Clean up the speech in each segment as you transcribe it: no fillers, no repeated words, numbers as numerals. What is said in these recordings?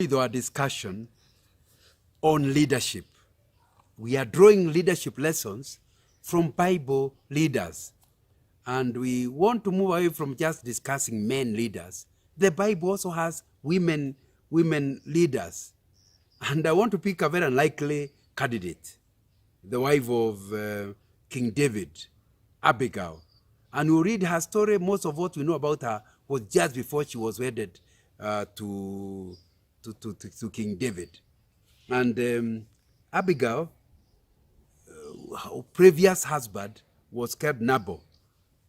With our discussion on leadership. We are drawing leadership lessons from Bible leaders. And we want to move away from just discussing men leaders. The Bible also has women leaders. And I want to pick a very unlikely candidate, the wife of King David, Abigail. And we read her story. Most of what we know about her was just before she was wedded to King David. And Abigail, her previous husband, was called Nabal,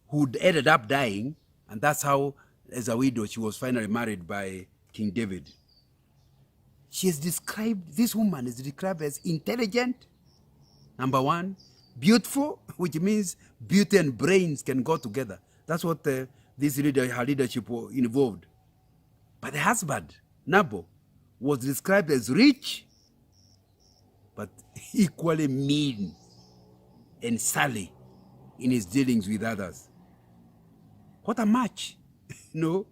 who ended up dying, and that's how, as a widow, she was finally married by King David. This woman is described as intelligent, number one, beautiful, which means beauty and brains can go together. That's what her leadership involved. But the husband, Nabal, was described as rich, but equally mean and surly in his dealings with others. What a match. No,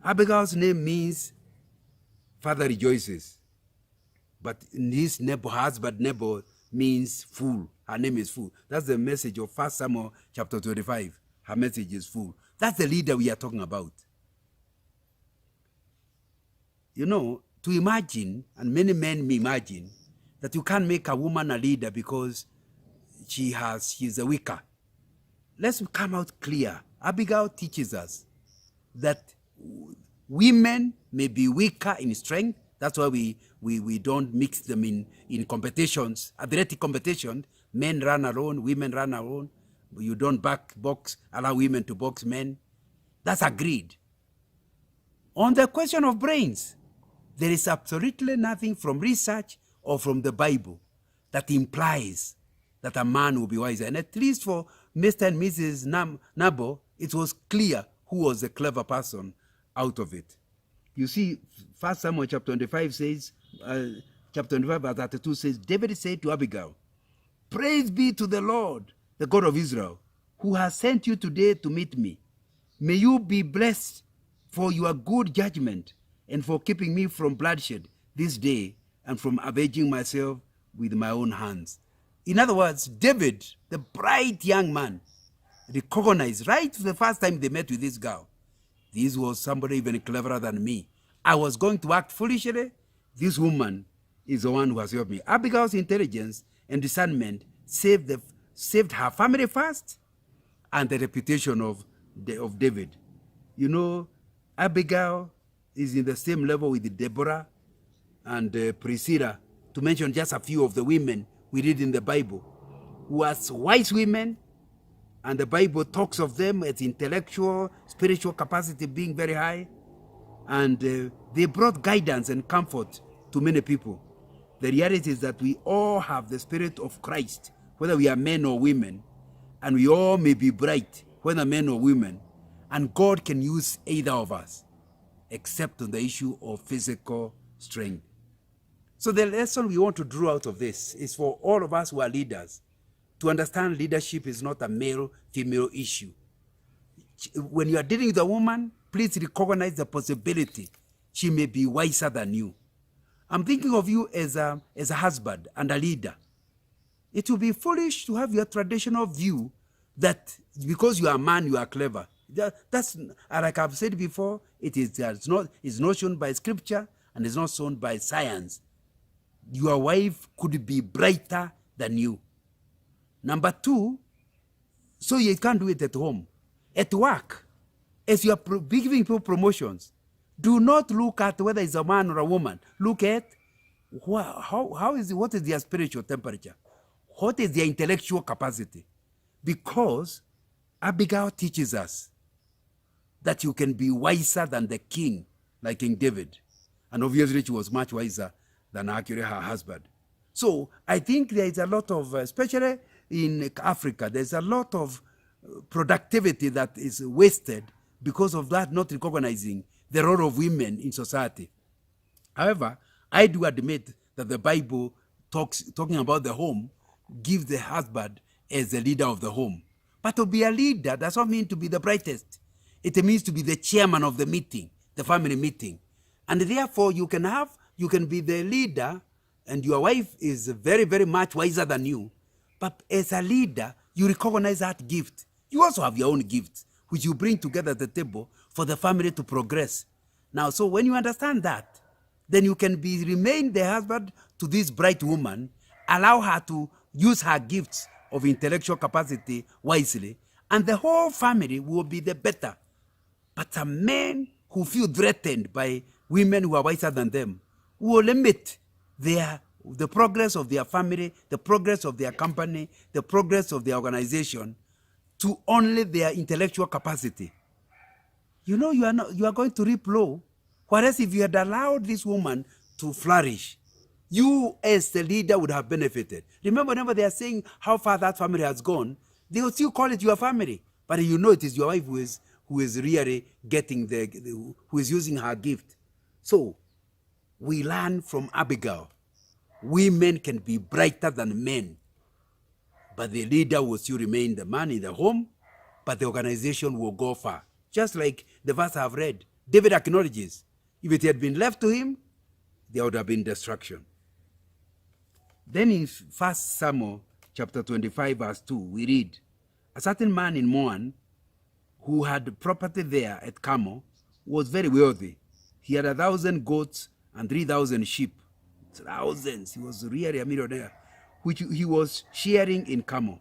Abigail's name means father rejoices. But in his husband Nabal means fool. Her name is fool. That's the message of 1 Samuel chapter 25. Her message is fool. That's the leader we are talking about. You know, to imagine, and many men may imagine, that you can't make a woman a leader because she's a weaker. Let's come out clear. Abigail teaches us that women may be weaker in strength. That's why we don't mix them in competitions, athletic competition. Men run alone, women run alone. You don't allow women to box men. That's agreed. On the question of brains, there is absolutely nothing from research or from the Bible that implies that a man will be wiser. And at least for Mr. and Mrs. Nabal, it was clear who was the clever person out of it. You see, 1 Samuel chapter 25 says, chapter 25 verse 32 says, David said to Abigail, "Praise be to the Lord, the God of Israel, who has sent you today to meet me. May you be blessed for your good judgment and for keeping me from bloodshed this day and from avenging myself with my own hands." In other words, David, the bright young man, recognized right the first time they met with this girl, this was somebody even cleverer than me. I was going to act foolishly. This woman is the one who has helped me. Abigail's intelligence and discernment saved her family first and the reputation of David. You know, Abigail is in the same level with Deborah and Priscilla, to mention just a few of the women we read in the Bible, who are wise women, and the Bible talks of them as intellectual, spiritual capacity being very high, and they brought guidance and comfort to many people. The reality is that we all have the Spirit of Christ, whether we are men or women, and we all may be bright, whether men or women, and God can use either of us, except on the issue of physical strength. So the lesson we want to draw out of this is for all of us who are leaders to understand leadership is not a male-female issue. When you are dealing with a woman, please recognize the possibility she may be wiser than you. I'm thinking of you as a husband and a leader. It will be foolish to have your traditional view that because you are a man, you are clever. That's, like I've said before, it's not shown by scripture and it's not shown by science. Your wife could be brighter than you. Number two, so you can't do it at home. At work, as you are giving people promotions, do not look at whether it's a man or a woman. Look at what is their spiritual temperature? What is their intellectual capacity? Because Abigail teaches us that you can be wiser than the king, like King David. And obviously she was much wiser than actually her husband. So I think there is a lot of, especially in Africa, there's a lot of productivity that is wasted because of that not recognizing the role of women in society. However, I do admit that the Bible talking about the home gives the husband as the leader of the home. But to be a leader does not mean to be the brightest. It means to be the chairman of the meeting, the family meeting. And therefore, you can have You can be the leader and your wife is very, very much wiser than you. But as a leader, you recognize that gift. You also have your own gifts, which you bring together at the table for the family to progress. Now, so when you understand that, then you can remain the husband to this bright woman, allow her to use her gifts of intellectual capacity wisely, and the whole family will be the better. But some men who feel threatened by women who are wiser than them will limit the progress of their family, the progress of their company, the progress of their organization to only their intellectual capacity. You know, you are going to reap low. Whereas if you had allowed this woman to flourish, you as the leader would have benefited. Remember, whenever they are saying how far that family has gone, they will still call it your family. But you know it is your wife who is really getting who is using her gift. So we learn from Abigail. Women can be brighter than men, but the leader will still remain the man in the home, but the organization will go far. Just like the verse I've read, David acknowledges, if it had been left to him, there would have been destruction. Then in 1 Samuel chapter 25 verse 2, we read, a certain man in Moab who had property there at Carmel was very wealthy. He had 1,000 goats and 3,000 sheep. Thousands. He was really a millionaire, which he was sharing in Carmel.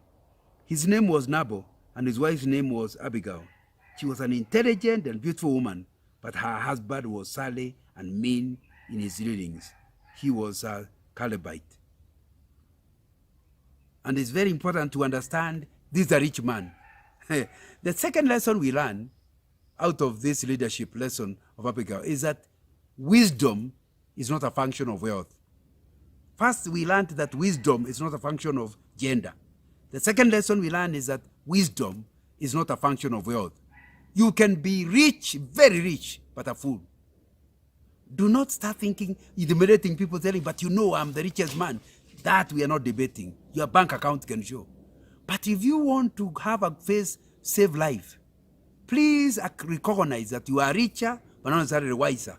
His name was Nabal, and his wife's name was Abigail. She was an intelligent and beautiful woman, but her husband was surly and mean in his dealings. He was a Calebite. And it's very important to understand this is a rich man. The second lesson we learn out of this leadership lesson of Abigail is that wisdom is not a function of wealth. First, we learned that wisdom is not a function of gender. The second lesson we learned is that wisdom is not a function of wealth. You can be rich, very rich, but a fool. Do not start thinking, intimidating people, telling, but you know I'm the richest man. That we are not debating. Your bank account can show. But if you want to have a face, save life, please recognize that you are richer, but not necessarily wiser.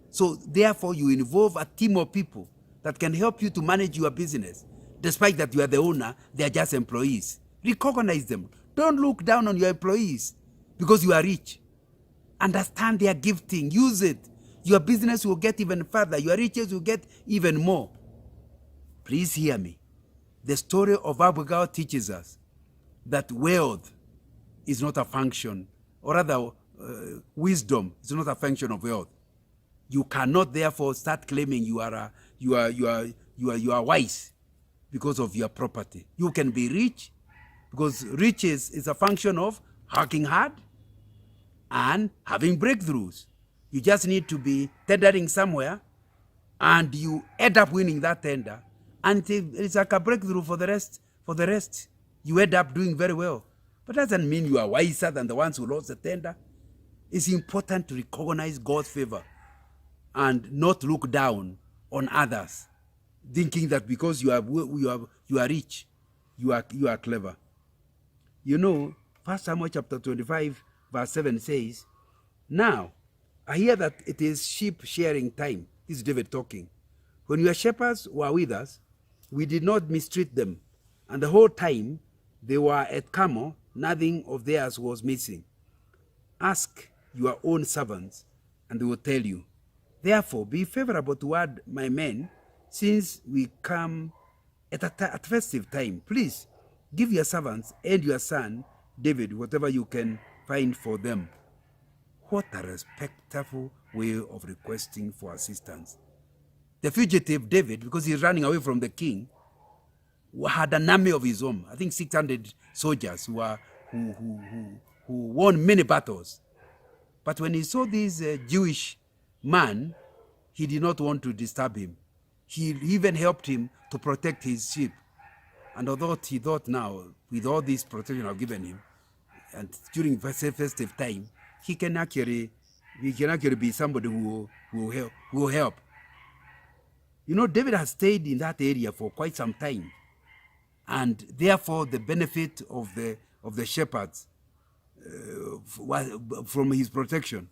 So therefore, you involve a team of people that can help you to manage your business. Despite that you are the owner, they are just employees. Recognize them. Don't look down on your employees because you are rich. Understand their gifting. Use it. Your business will get even further. Your riches will get even more. Please hear me. The story of Abigail teaches us that wealth is not a function, or rather, wisdom is not a function of wealth. You cannot therefore start claiming you are wise because of your property. You can be rich because riches is a function of working hard and having breakthroughs. You just need to be tendering somewhere and you end up winning that tender. And it's like a breakthrough for the rest. For the rest, you end up doing very well. But that doesn't mean you are wiser than the ones who lost the tender. It's important to recognize God's favor and not look down on others, thinking that because you are rich, you are clever. You know, 1 Samuel chapter 25 verse 7 says, now I hear that it is sheep shearing time. This is David talking. When your shepherds were with us, we did not mistreat them, and the whole time they were at Carmel, nothing of theirs was missing. Ask your own servants, and they will tell you. Therefore, be favorable toward my men, since we come at festive time. Please, give your servants and your son, David, whatever you can find for them. What a respectful way of requesting for assistance. The fugitive David, because he's running away from the king, had an army of his own. I think 600 soldiers who won many battles. But when he saw this Jewish man, he did not want to disturb him. He even helped him to protect his sheep. And although he thought now, with all this protection I've given him, and during festive time, he can actually be somebody who will help. You know, David has stayed in that area for quite some time, and therefore the benefit of the shepherds from his protection.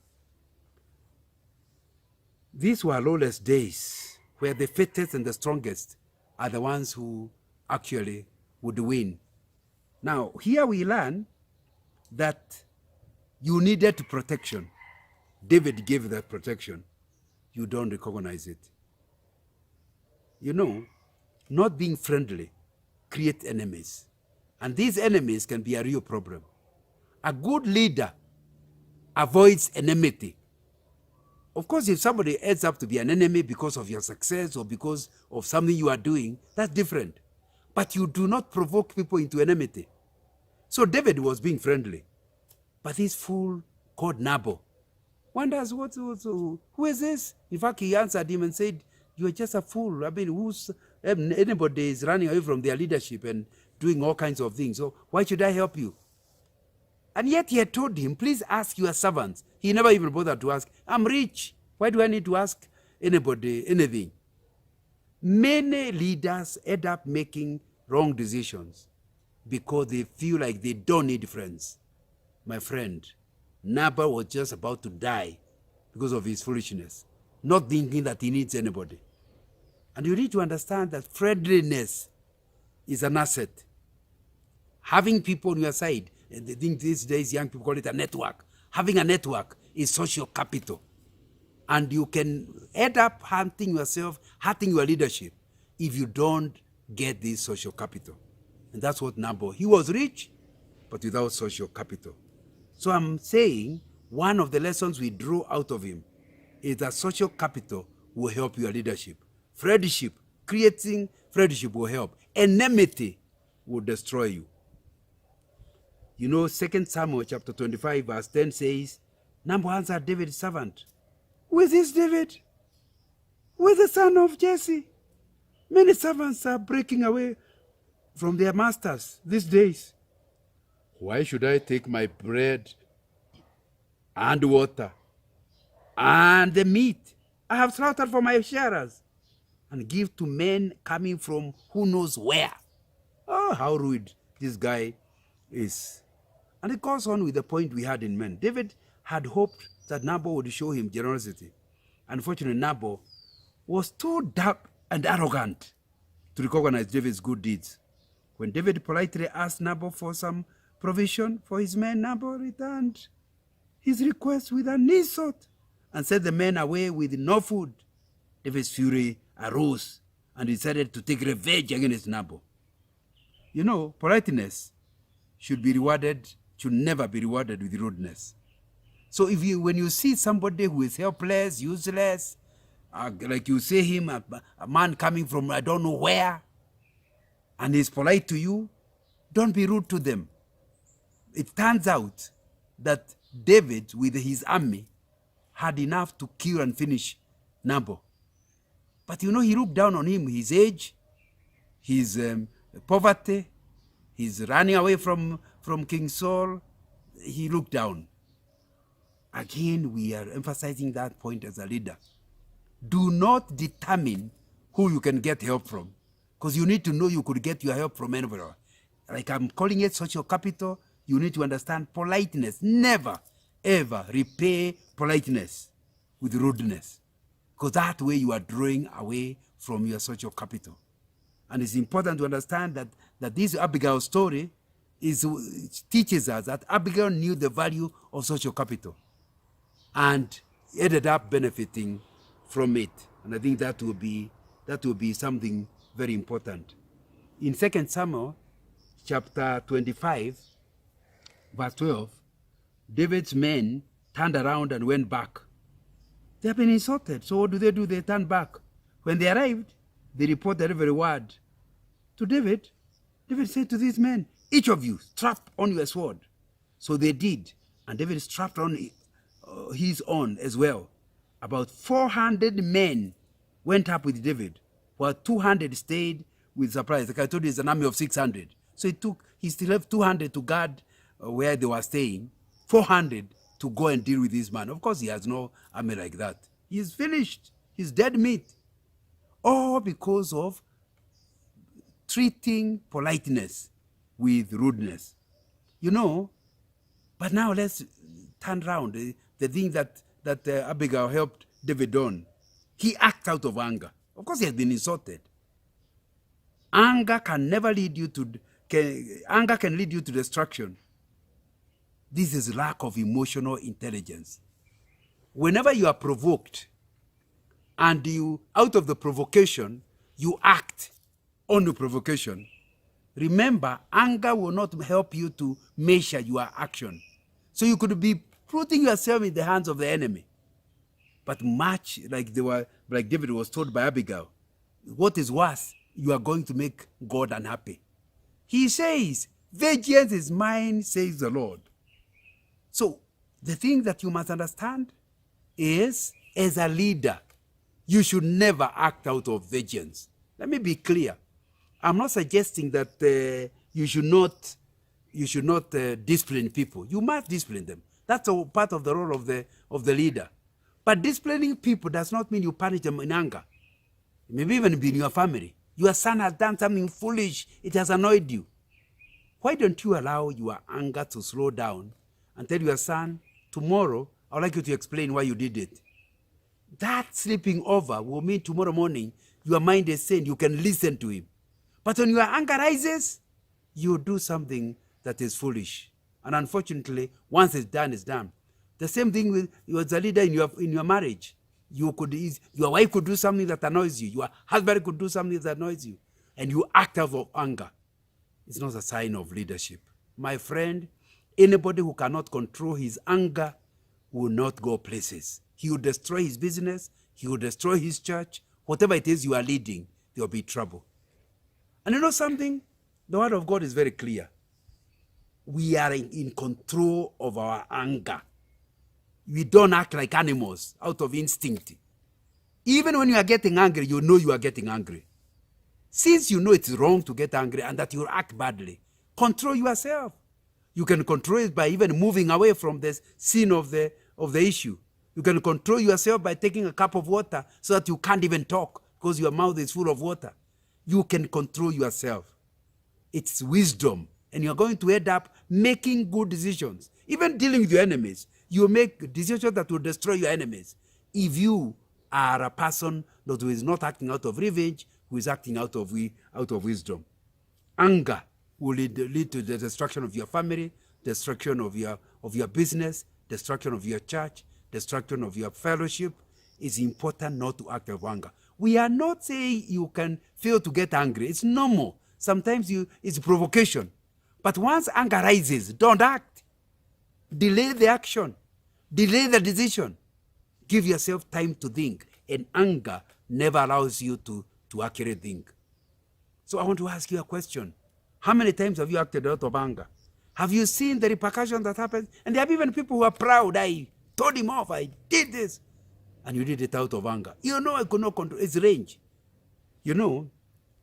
These were lawless days. where the fittest and the strongest are the ones who actually would win. Now, here we learn that you needed protection. David gave that protection. You don't recognize it. You know, not being friendly creates enemies. And these enemies can be a real problem. A good leader avoids enmity. Of course, if somebody ends up to be an enemy because of your success or because of something you are doing, that's different. But you do not provoke people into enmity. So David was being friendly. But this fool called Nabal wonders, who is this? In fact, he answered him and said, "You are just a fool. I mean, anybody is running away from their leadership and doing all kinds of things. So why should I help you?" And yet he had told him, "Please ask your servants." He never even bothered to ask. "I'm rich. Why do I need to ask anybody anything?" Many leaders end up making wrong decisions because they feel like they don't need friends. My friend, Nabal was just about to die because of his foolishness, not thinking that he needs anybody. And you need to understand that friendliness is an asset. Having people on your side, and I think these days young people call it a network. Having a network is social capital. And you can end up hurting yourself, hurting your leadership if you don't get this social capital. And that's what Nabal, he was rich, but without social capital. So I'm saying one of the lessons we draw out of him is that social capital will help your leadership. Friendship, creating friendship will help. Enmity will destroy you. You know, 2 Samuel chapter 25 verse 10 says, Nabal answered David's servant, "Who is this David? Who is the son of Jesse? Many servants are breaking away from their masters these days. Why should I take my bread and water and the meat I have slaughtered for my sharers and give to men coming from who knows where?" Oh, how rude this guy is. And it goes on with the point we had in men. David had hoped that Nabal would show him generosity. Unfortunately, Nabal was too dark and arrogant to recognize David's good deeds. When David politely asked Nabal for some provision for his men, Nabal returned his request with an insult and sent the men away with no food. David's fury arose and decided to take revenge against Nabal. You know, politeness should never be rewarded with rudeness. So when you see somebody who is helpless, useless, like you say him, a man coming from I don't know where, and he's polite to you, don't be rude to them. It turns out that David, with his army, had enough to kill and finish Nabal. But you know, he looked down on him, his age, his poverty, his running away from King Saul. He looked down. Again, we are emphasizing that point as a leader. Do not determine who you can get help from, because you need to know you could get your help from anywhere. Like I'm calling it social capital, you need to understand politeness. Never, ever repay politeness with rudeness, because that way you are drawing away from your social capital. And it's important to understand that this Abigail story teaches us that Abigail knew the value of social capital and ended up benefiting from it. And I think that will be something very important. In 2 Samuel chapter 25, verse 12, David's men turned around and went back. They have been insulted. So what do? They turn back. When they arrived, they reported every word to David. David said to these men, "Each of you strap on your sword." So they did. And David strapped on his own as well. About 400 men went up with David, while 200 stayed with supplies. Like I told you, it's an army of 600. So he still left 200 to guard where they were staying, 400 to go and deal with this man. Of course, he has no army like that. He's finished. He's dead meat. All because of treating politeness with rudeness. You know, but now let's turn around. The thing that Abigail helped David on. He acts out of anger. Of course, he has been insulted. Anger can never lead you to, anger can lead you to destruction. This is lack of emotional intelligence. Whenever you are provoked and you, out of the provocation, you act on the provocation, remember, anger will not help you to measure your action. So you could be putting yourself in the hands of the enemy. But much like David was told by Abigail, what is worse, you are going to make God unhappy. He says, vengeance is mine, says the Lord. So the thing that you must understand is, as a leader, you should never act out of vengeance. Let me be clear. I'm not suggesting that you should not discipline people. You must discipline them. That's a part of the role of the leader. But disciplining people does not mean you punish them in anger. Maybe even in your family. Your son has done something foolish. It has annoyed you. Why don't you allow your anger to slow down and tell your son, tomorrow, I would like you to explain why you did it. That sleeping over will mean tomorrow morning, your mind is sane. You can listen to him. But when your anger rises, you do something that is foolish. And unfortunately, once it's done, it's done. The same thing with you as a leader in your marriage. Your wife could do something that annoys you. Your husband could do something that annoys you. And you act out of anger. It's not a sign of leadership. My friend, anybody who cannot control his anger will not go places. He will destroy his business. He will destroy his church. Whatever it is you are leading, there will be trouble. And you know something? The word of God is very clear. We are in control of our anger. We don't act like animals out of instinct. Even when you are getting angry, you know you are getting angry. Since you know it's wrong to get angry and that you act badly, control yourself. You can control it by even moving away from the scene of the issue. You can control yourself by taking a cup of water so that you can't even talk because your mouth is full of water. You can control yourself. It's wisdom. And you're going to end up making good decisions. Even dealing with your enemies, you make decisions that will destroy your enemies. If you are a person that who is not acting out of revenge, who is acting out of wisdom. Anger will lead to the destruction of your family, destruction of your business, destruction of your church, destruction of your fellowship. It's important not to act out of anger. We are not saying you can fail to get angry. It's normal. Sometimes it's provocation. But once anger rises, don't act. Delay the action. Delay the decision. Give yourself time to think. And anger never allows you to accurately think. So I want to ask you a question. How many times have you acted out of anger? Have you seen the repercussions that happen? And there are even people who are proud. I told him off. I did this. And you did it out of anger. You know I could not control. It's range. You know,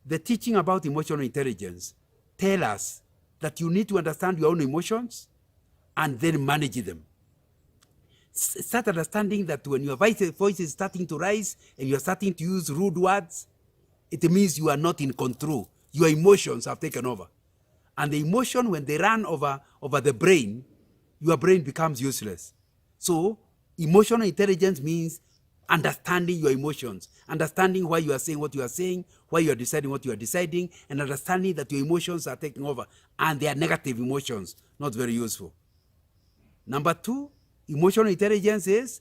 the teaching about emotional intelligence tell us that you need to understand your own emotions and then manage them. Start understanding that when your voice is starting to rise and you're starting to use rude words, it means you are not in control. Your emotions have taken over. And the emotion, when they run over the brain, your brain becomes useless. So emotional intelligence means understanding your emotions, understanding why you are saying what you are saying, why you are deciding what you are deciding, and understanding that your emotions are taking over. And they are negative emotions, not very useful. Number 2, emotional intelligence is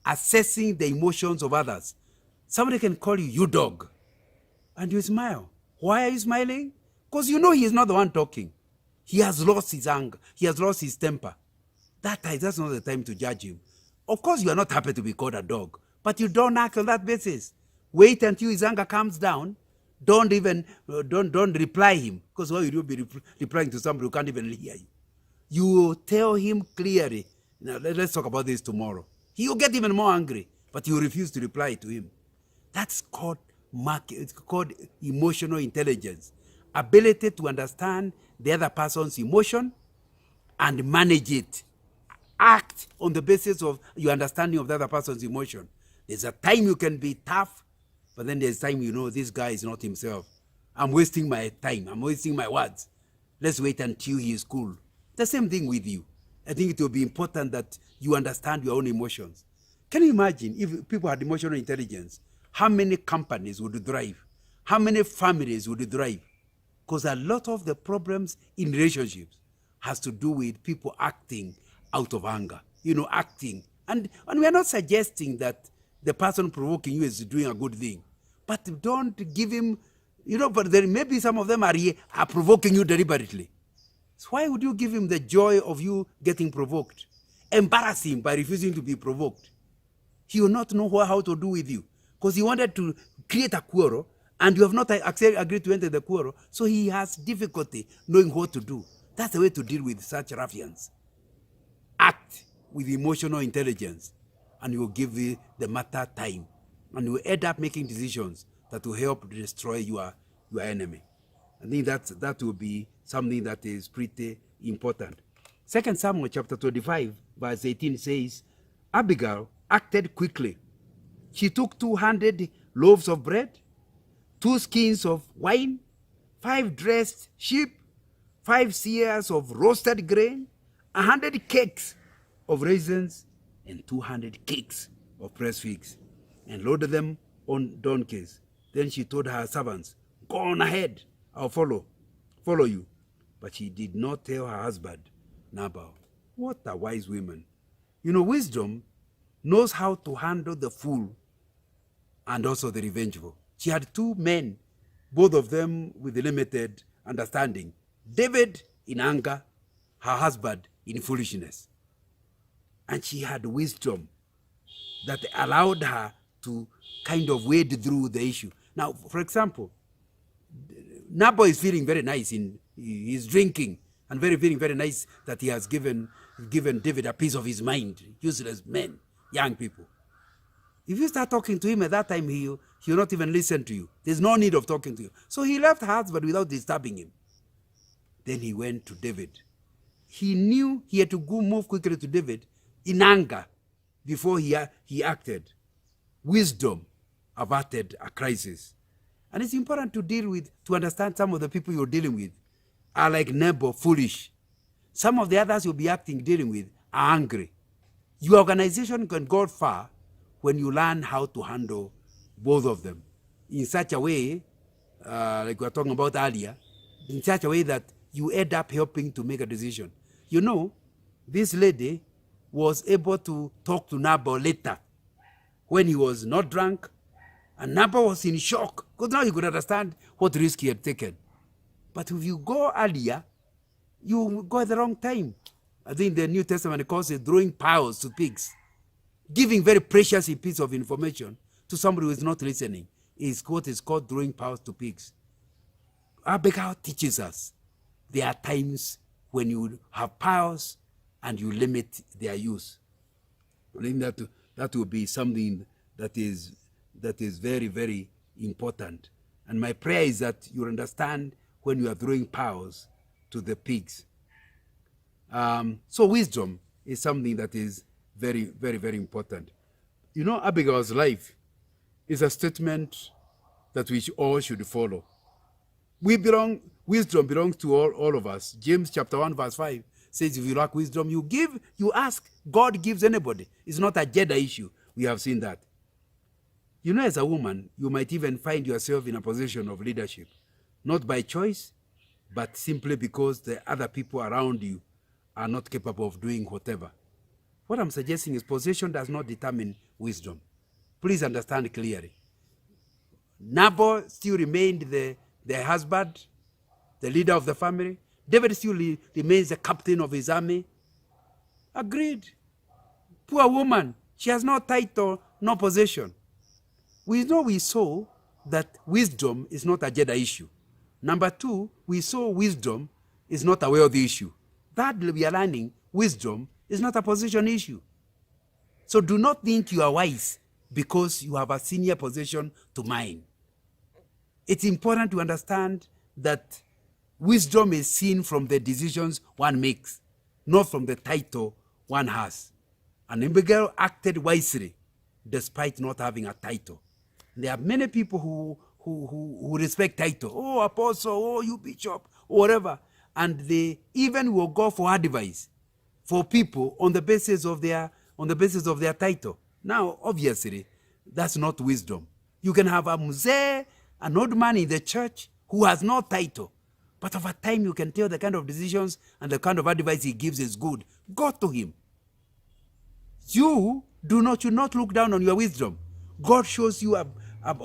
assessing the emotions of others. Somebody can call you dog, and you smile. Why are you smiling? Because you know he is not the one talking. He has lost his anger. He has lost his temper. That's not the time to judge him. Of course, you are not happy to be called a dog, but you don't act on that basis. Wait until his anger comes down. Don't reply him, because why will you be replying to somebody who can't even hear you? You tell him clearly. Now, let's talk about this tomorrow. He will get even more angry, but you refuse to reply to him. That's called emotional intelligence. Ability to understand the other person's emotion and manage it. Act on the basis of your understanding of the other person's emotion. There's a time you can be tough, but then there's time you know this guy is not himself. I'm wasting my time. I'm wasting my words. Let's wait until he is cool. The same thing with you. I think it will be important that you understand your own emotions. Can you imagine if people had emotional intelligence, how many companies would thrive? How many families would thrive? Because a lot of the problems in relationships has to do with people acting out of anger, acting. And we are not suggesting that the person provoking you is doing a good thing, but don't give him, but there may be some of them are provoking you deliberately. So why would you give him the joy of you getting provoked? Embarrass him by refusing to be provoked. He will not know how to do with you because he wanted to create a quarrel and you have not agreed to enter the quarrel, so he has difficulty knowing what to do. That's the way to deal with such ruffians. Act with emotional intelligence and you will give the matter time and you will end up making decisions that will help destroy your enemy. I think that will be something that is pretty important. 2 Samuel chapter 25 verse 18 says, Abigail acted quickly. She took 200 loaves of bread, 2 skins of wine, 5 dressed sheep, 5 seahs of roasted grain, 100 cakes of raisins, and 200 cakes of pressed figs, and loaded them on donkeys. Then she told her servants, go on ahead, I'll follow you. But she did not tell her husband, Nabal. What a wise woman. Wisdom knows how to handle the fool and also the revengeful. She had 2 men, both of them with limited understanding. David in anger, her husband in foolishness. And she had wisdom that allowed her to kind of wade through the issue. Now, for example, Nabal is feeling very nice. He's drinking and feeling very nice that he has given David a piece of his mind. Useless men, young people. If you start talking to him at that time, he'll not even listen to you. There's no need of talking to you. So he left her husband without disturbing him. Then he went to David. He knew he had to go move quickly to David in anger before he acted. Wisdom averted a crisis. And it's important to understand some of the people you're dealing with are like Nabal, foolish. Some of the others you'll be dealing with are angry. Your organization can go far when you learn how to handle both of them in such a way, like we were talking about earlier, in such a way that you end up helping to make a decision. This lady was able to talk to Nabal later when he was not drunk, and Nabal was in shock because now he could understand what risk he had taken. But if you go earlier, you go at the wrong time. I think the New Testament calls it throwing pearls to pigs. Giving very precious piece of information to somebody who is not listening is what is called throwing pearls to pigs. Abigail teaches us there are times when you have pearls and you limit their use. I think that will be something that is very, very important. And my prayer is that you understand when you are throwing pearls to the pigs. So wisdom is something that is very, very, very important. Abigail's life is a statement that we all should follow. Wisdom belongs to all of us. James chapter 1 verse 5 says, if you lack wisdom, you ask. God gives anybody. It's not a gender issue. We have seen that. As a woman, you might even find yourself in a position of leadership, not by choice, but simply because the other people around you are not capable of doing whatever. What I'm suggesting is position does not determine wisdom. Please understand clearly. Nabal still remained the husband, the leader of the family. David still remains the captain of his army. Agreed. Poor woman, she has no title, no position. We saw that wisdom is not a gender issue. Number 2, we saw wisdom is not a wealthy issue. Thirdly, we are learning wisdom is not a position issue. So do not think you are wise because you have a senior position to mine. It's important to understand that wisdom is seen from the decisions one makes, not from the title one has. And Abigail acted wisely despite not having a title. There are many people who respect title. Oh, apostle, oh, you bishop, or whatever. And they even will go for advice for people on the basis of their title. Now, obviously, that's not wisdom. You can have a mzee, an old man in the church who has no title, but over time you can tell the kind of decisions and the kind of advice he gives is good. Go to him. You should not look down on your wisdom. God shows you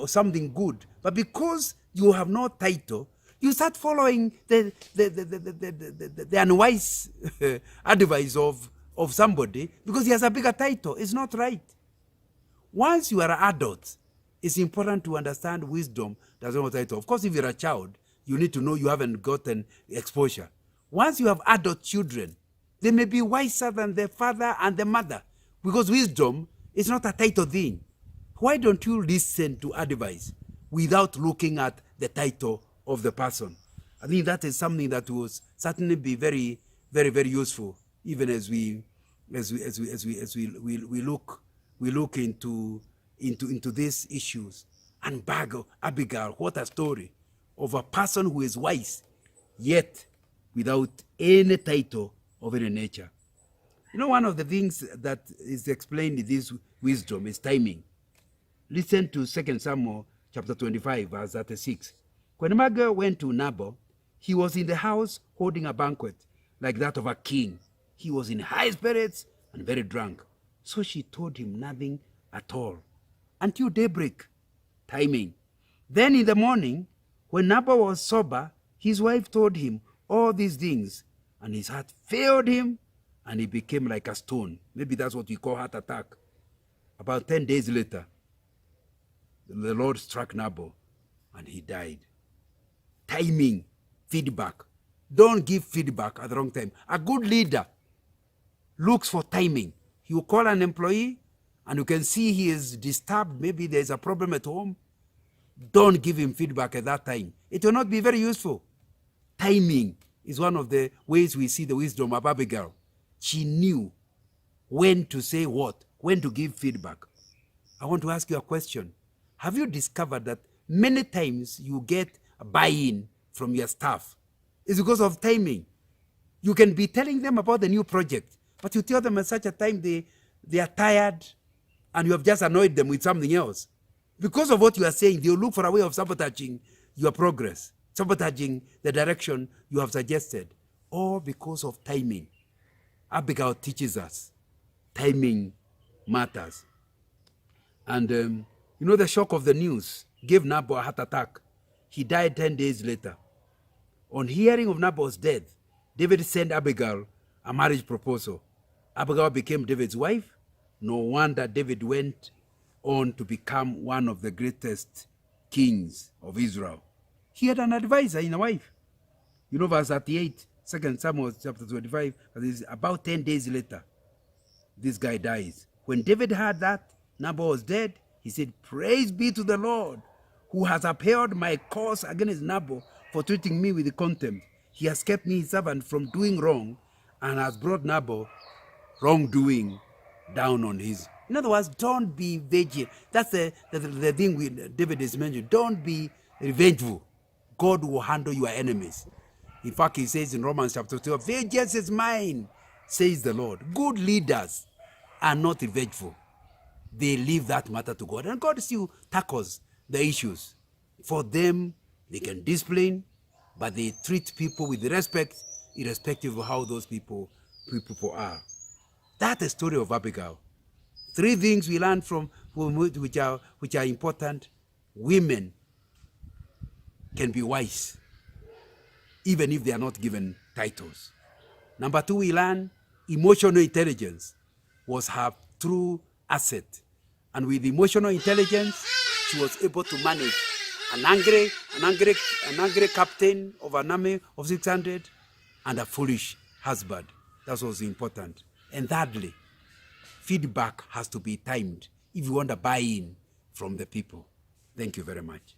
something good, but because you have no title, you start following the unwise advice of somebody because he has a bigger title. It's not right. Once you are an adult, it's important to understand wisdom doesn't have a title. Of course, if you're a child, you need to know you haven't gotten exposure. Once you have adult children, they may be wiser than the father and the mother because wisdom is not a title thing. Why don't you listen to advice without looking at the title of the person? I think that is something that will certainly be very, very, very useful, even as we look into these issues. And Abigail, what a story of a person who is wise, yet without any title of any nature. You know, one of the things that is explained in this wisdom is timing. Listen to 2 Samuel chapter 25, verse 36. When Abigail went to Nabal, he was in the house holding a banquet like that of a king. He was in high spirits and very drunk. So she told him nothing at all until daybreak. Timing. Then in the morning, when Nabal was sober, his wife told him all these things, and his heart failed him, and he became like a stone. Maybe that's what we call heart attack. About 10 days later, the Lord struck Nabal, and he died. Timing, feedback. Don't give feedback at the wrong time. A good leader looks for timing. He will call an employee, and you can see he is disturbed. Maybe there's a problem at home. Don't give him feedback at that time. It will not be very useful. Timing is one of the ways we see the wisdom of Abigail. She knew when to say what, when to give feedback. I want to ask you a question. Have you discovered that many times you get a buy-in from your staff? It's because of timing. You can be telling them about the new project, but you tell them at such a time they are tired and you have just annoyed them with something else. Because of what you are saying, they'll look for a way of sabotaging your progress, sabotaging the direction you have suggested, all because of timing. Abigail teaches us timing matters. And you know, the shock of the news gave Nabal a heart attack. He died 10 days later. On hearing of Nabal's death, David sent Abigail a marriage proposal. Abigail became David's wife. No wonder David went on to become one of the greatest kings of Israel. He had an advisor in a wife. You know, verse 38, 2 Samuel chapter 25, about 10 days later, this guy dies. When David heard that Nabal was dead, he said, "Praise be to the Lord, who has upheld my cause against Nabal for treating me with contempt. He has kept me his servant from doing wrong and has brought Nabal wrongdoing down on his." In other words, don't be vengeful. That's the thing David is mentioning. Don't be revengeful. God will handle your enemies. In fact, he says in Romans chapter 12, "Vengeance is mine, says the Lord." Good leaders are not revengeful. They leave that matter to God. And God still tackles the issues. For them, they can discipline, but they treat people with respect, irrespective of how those people are. That's the story of Abigail. 3 things we learn from which are important. Women can be wise, even if they are not given titles. Number 2, we learn emotional intelligence was her true asset. And with emotional intelligence, she was able to manage an angry captain of an army of 600 and a foolish husband. That was important. And thirdly, feedback has to be timed if you want to buy in from the people. Thank you very much.